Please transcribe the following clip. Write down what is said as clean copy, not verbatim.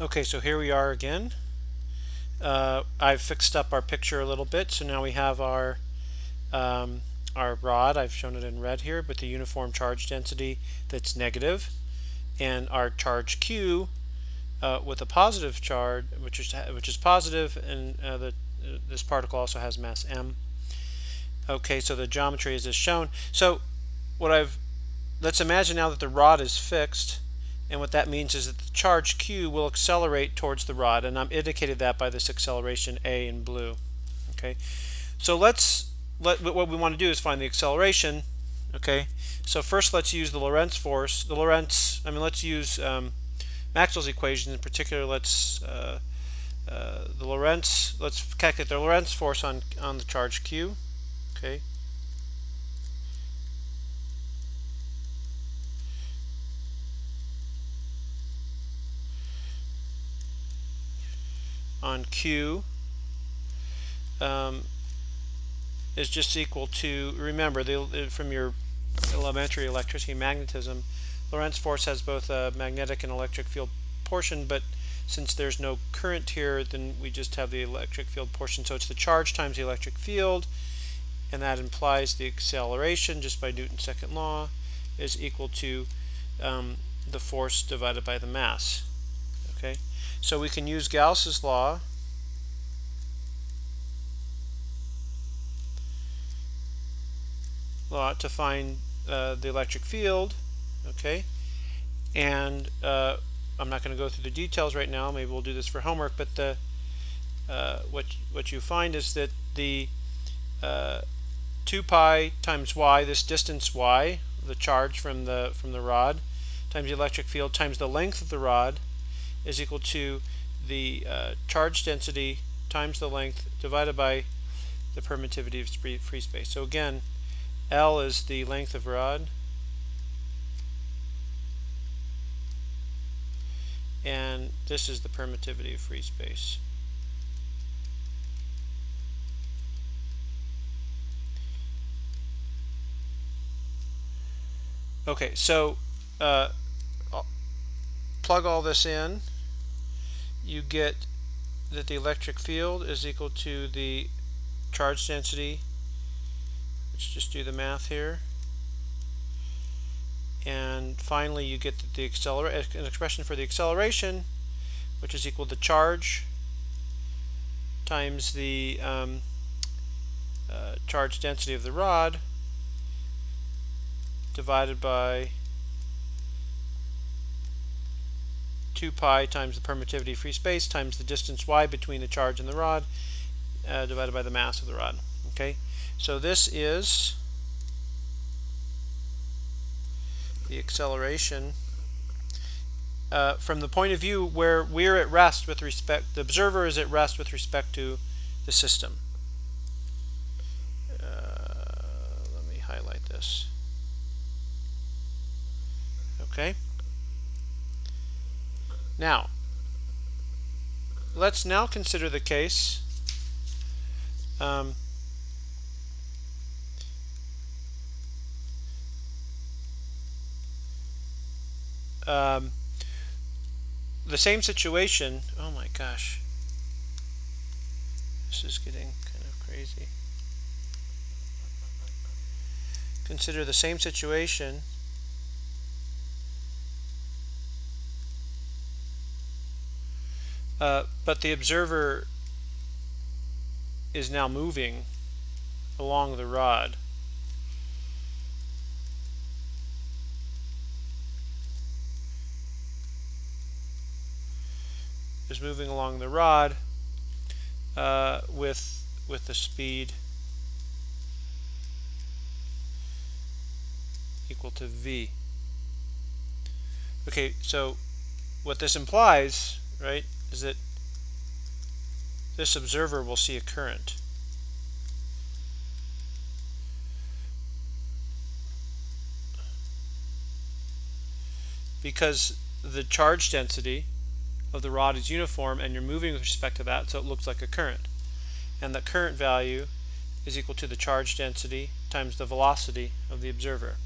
Okay, so here we are again. I've fixed up our picture a little bit, so now we have our rod. I've shown it in red here with the uniform charge density that's negative, and our charge Q with a positive charge, which is positive, and this particle also has mass m. Okay, so the geometry is as shown. So let's imagine now that the rod is fixed. And what that means is that the charge Q will accelerate towards the rod, and I'm indicated that by this acceleration A in blue. Okay, so what we want to do is find the acceleration. Okay, so first let's use the Lorentz force. Let's use Maxwell's equation in particular. Let's calculate the Lorentz force on the charge Q. Okay. On Q is just equal to, remember, from your elementary electricity and magnetism, Lorentz force has both a magnetic and electric field portion, but since there's no current here, then we just have the electric field portion. So it's the charge times the electric field, and that implies the acceleration, just by Newton's second law, is equal to the force divided by the mass. Okay, so we can use Gauss's law to find the electric field. Okay, and I'm not going to go through the details right now. Maybe we'll do this for homework. But what you find is that the 2 pi times y, this distance y, the charge from the rod, times the electric field times the length of the rod, is equal to the charge density times the length divided by the permittivity of free space. So again, L is the length of rod, and this is the permittivity of free space. Okay, so plug all this in. You get that the electric field is equal to the charge density. Let's just do the math here. And finally you get an expression for the acceleration, which is equal to charge times the charge density of the rod divided by 2 pi times the permittivity of free space times the distance y between the charge and the rod divided by the mass of the rod. Okay, so this is the acceleration from the point of view where we're at rest with respect, the observer is at rest with respect to the system. Let me highlight this. Okay. Now, let's now consider the case the same situation. Oh my gosh, this is getting kind of crazy. Consider the same situation but the observer is now moving along the rod. Is moving along the rod with the speed equal to v. Okay, so what this implies, right, is that this observer will see a current. Because the charge density of the rod is uniform and you're moving with respect to that, so it looks like a current. And the current value is equal to the charge density times the velocity of the observer.